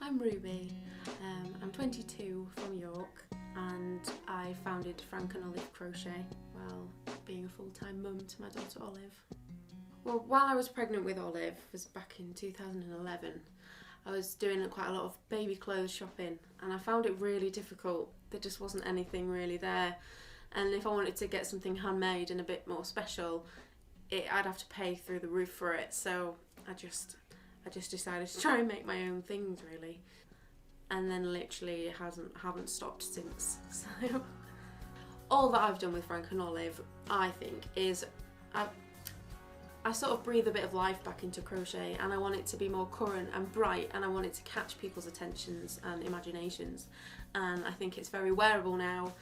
I'm Ruby. I'm 22 from York and I founded Frank&Olive Crochet while being a full-time mum to my daughter Olive. Well, while I was pregnant with Olive, it was back in 2011, I was doing quite a lot of baby clothes shopping and I found it really difficult. There just wasn't anything really there, and if I wanted to get something handmade and a bit more special, I'd have to pay through the roof for it, so I just decided to try and make my own things really, and then literally haven't stopped since. So all that I've done with Frank&Olive, I think, is I sort of breathe a bit of life back into crochet, and I want it to be more current and bright, and I want it to catch people's attentions and imaginations, and I think it's very wearable now.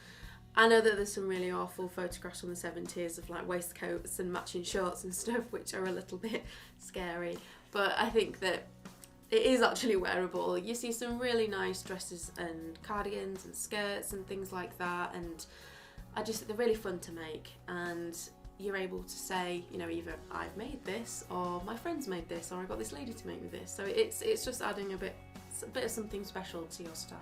I know that there's some really awful photographs from the 70s of like waistcoats and matching shorts and stuff, which are a little bit scary, but I think that it is actually wearable. You see some really nice dresses and cardigans and skirts and things like that, and they're really fun to make, and you're able to say, you know, either I've made this or my friend's made this or I got this lady to make me this. So it's just adding a bit of something special to your style.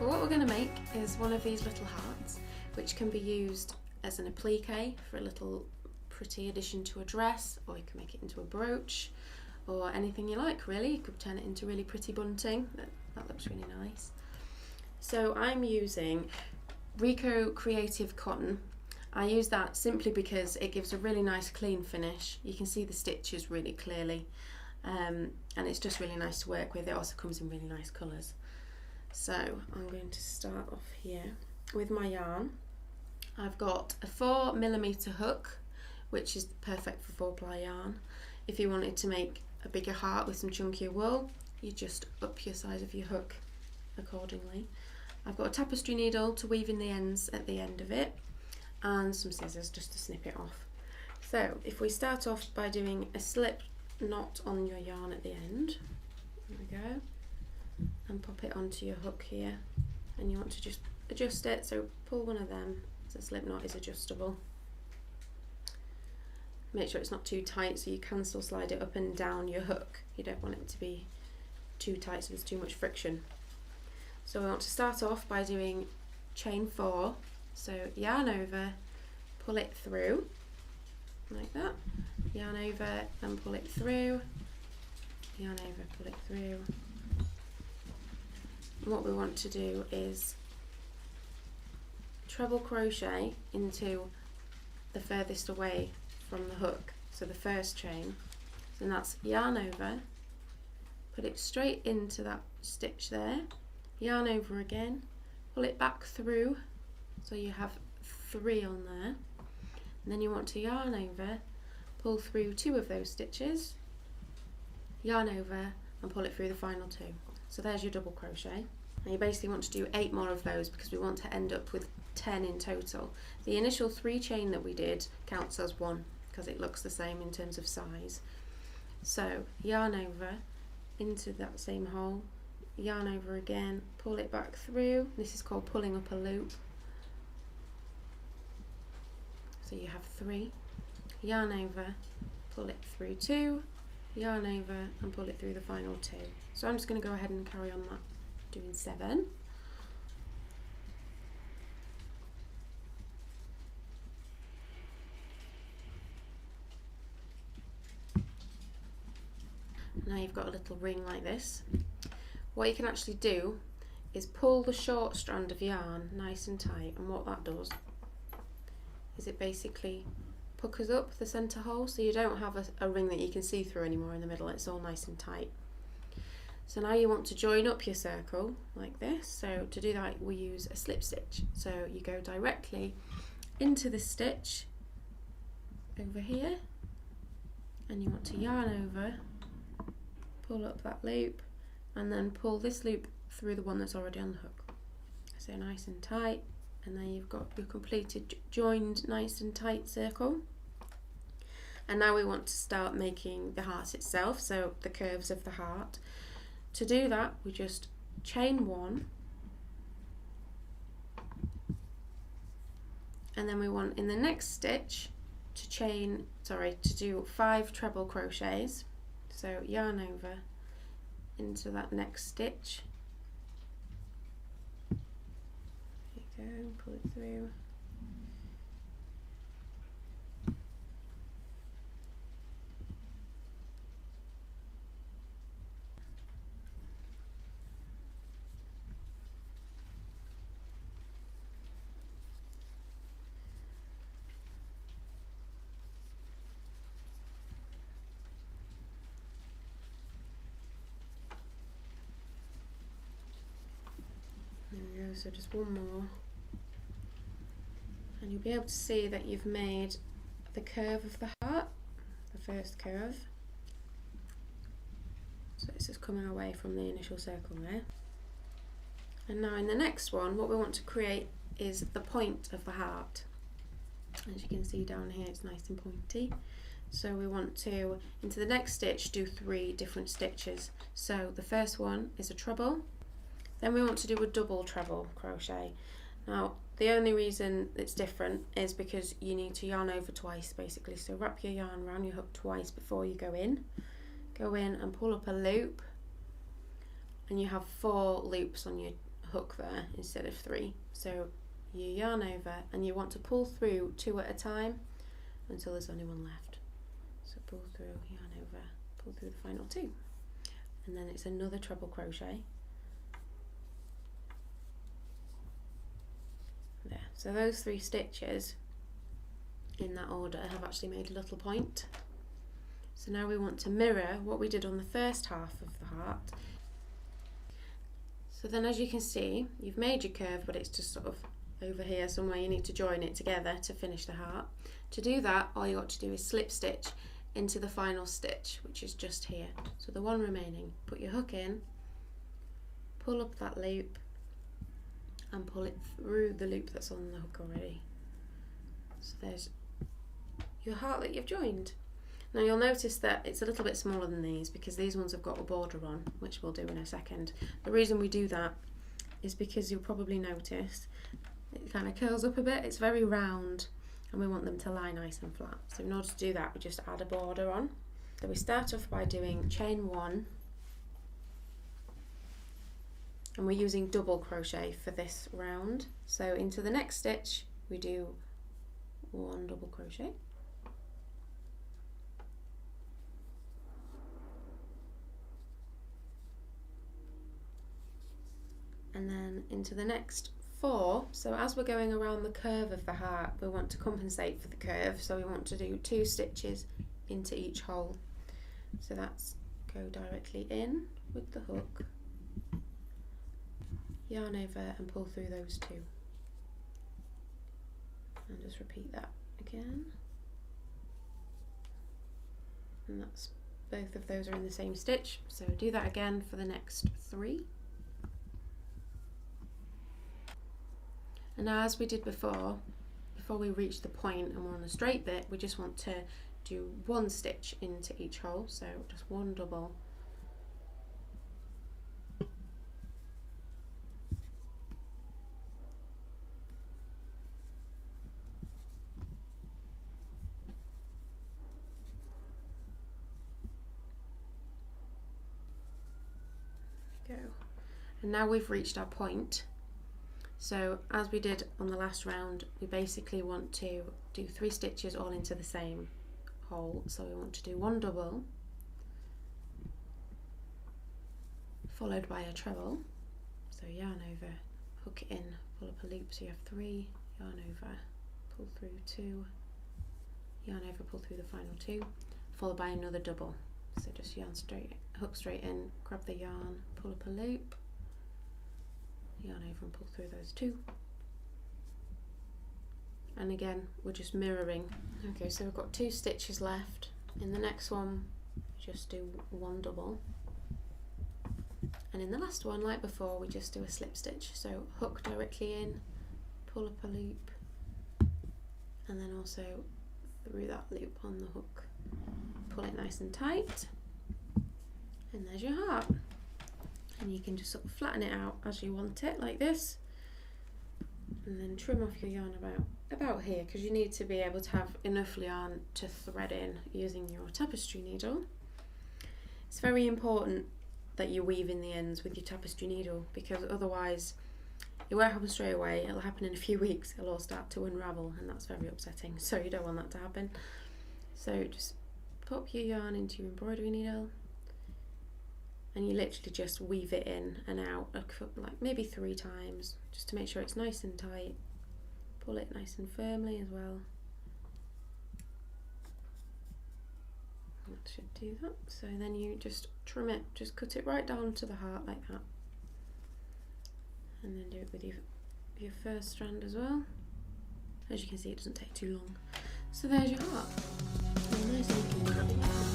Well, what we're going to make is one of these little hearts, which can be used as an applique for a little pretty addition to a dress, or you can make it into a brooch, or anything you like really. You could turn it into really pretty bunting. That looks really nice. So I'm using Rico Creative Cotton. I use that simply because it gives a really nice clean finish. You can see the stitches really clearly, and it's just really nice to work with. It also comes in really nice colours. So I'm going to start off here with my yarn. I've got a 4mm hook, which is perfect for 4-ply yarn. If you wanted to make a bigger heart with some chunkier wool, you just up your size of your hook accordingly. I've got a tapestry needle to weave in the ends at the end of it, and some scissors just to snip it off. So if we start off by doing a slip knot on your yarn at the end, there we go, and pop it onto your hook here, and you want to just adjust it, so pull one of them. The slip knot is adjustable. Make sure it's not too tight, so you can still slide it up and down your hook. You don't want it to be too tight so there's too much friction. So we want to start off by doing chain 4, so yarn over, pull it through like that, yarn over and pull it through, yarn over, pull it through. And what we want to do is treble crochet into the furthest away from the hook, so the first chain, and that's yarn over, put it straight into that stitch there, yarn over again, pull it back through, so you have 3 on there, and then you want to yarn over, pull through 2 of those stitches, yarn over and pull it through the final 2. So there's your double crochet. And you basically want to do 8 more of those because we want to end up with 10 in total. The initial 3 chain that we did counts as 1 because it looks the same in terms of size. So yarn over into that same hole, yarn over again, pull it back through. This is called pulling up a loop. So you have 3, yarn over, pull it through 2, yarn over and pull it through the final 2. So I'm just going to go ahead and carry on that, doing 7. Now you've got a little ring like this. What you can actually do is pull the short strand of yarn nice and tight, and what that does is it basically puckers up the centre hole, so you don't have a ring that you can see through anymore in the middle. It's all nice and tight. So now you want to join up your circle like this. So to do that we use a slip stitch. So you go directly into the stitch over here, and you want to yarn over, pull up that loop, and then pull this loop through the one that's already on the hook. So nice and tight, and then you've got your completed joined nice and tight circle. And now we want to start making the heart itself, so the curves of the heart. To do that we just chain 1, and then we want in the next stitch to do 5 treble crochets. So yarn over into that next stitch. There you go, pull it through. There we go, so just one more. And you'll be able to see that you've made the curve of the heart, the first curve. So it's just coming away from the initial circle there. And now in the next one, what we want to create is the point of the heart. As you can see down here, it's nice and pointy. So we want to, into the next stitch, do 3 different stitches. So the first one is a treble. Then we want to do a double treble crochet. Now, the only reason it's different is because you need to yarn over twice, basically. So wrap your yarn around your hook twice before you go in. Go in and pull up a loop, and you have 4 loops on your hook there instead of 3. So you yarn over, and you want to pull through 2 at a time until there's only 1 left. So pull through, yarn over, pull through the final 2. And then it's another treble crochet. There. So those 3 stitches in that order have actually made a little point. So now we want to mirror what we did on the first half of the heart. So then, as you can see, you've made your curve, but it's just sort of over here somewhere. You need to join it together to finish the heart. To do that, all you got to do is slip stitch into the final stitch, which is just here. So the one remaining, put your hook in, pull up that loop, and pull it through the loop that's on the hook already. So there's your heart that you've joined. Now you'll notice that it's a little bit smaller than these because these ones have got a border on, which we'll do in a second. The reason we do that is because you'll probably notice it kind of curls up a bit. It's very round and we want them to lie nice and flat. So in order to do that, we just add a border on. So we start off by doing chain 1. And we're using double crochet for this round. So into the next stitch we do 1 double crochet, and then into the next 4. So as we're going around the curve of the heart, we want to compensate for the curve, so we want to do 2 stitches into each hole. So that's go directly in with the hook, yarn over and pull through those 2, and just repeat that again, and that's both of those are in the same stitch. So do that again for the next 3. And now, as we did before we reach the point and we're on the straight bit, we just want to do 1 stitch into each hole, so just 1 double, go. And now we've reached our point. So as we did on the last round, we basically want to do 3 stitches all into the same hole. So we want to do 1 double, followed by a treble. So yarn over, hook it in, pull up a loop, so you have 3, yarn over, pull through 2, yarn over, pull through the final 2, followed by another double. So just yarn straight, hook straight in, grab the yarn, pull up a loop, yarn over and pull through those 2. And again, we're just mirroring. Okay, so we've got 2 stitches left. In the next one, just do 1 double. And in the last one, like before, we just do a slip stitch. So hook directly in, pull up a loop, and then also through that loop on the hook. Pull it nice and tight, and there's your heart. And you can just sort of flatten it out as you want it, like this. and then trim off your yarn about here, because you need to be able to have enough yarn to thread in using your tapestry needle. It's very important that you weave in the ends with your tapestry needle, because otherwise it won't happen straight away, it'll happen in a few weeks, it'll all start to unravel, and that's very upsetting, so you don't want that to happen. So just pop your yarn into your embroidery needle, and you literally just weave it in and out like maybe 3 times, just to make sure it's nice and tight. Pull it nice and firmly as well. That should do that. So then you just trim it, just cut it right down to the heart like that. And then do it with your first strand as well. As you can see, it doesn't take too long. So there's your heart. Nice looking.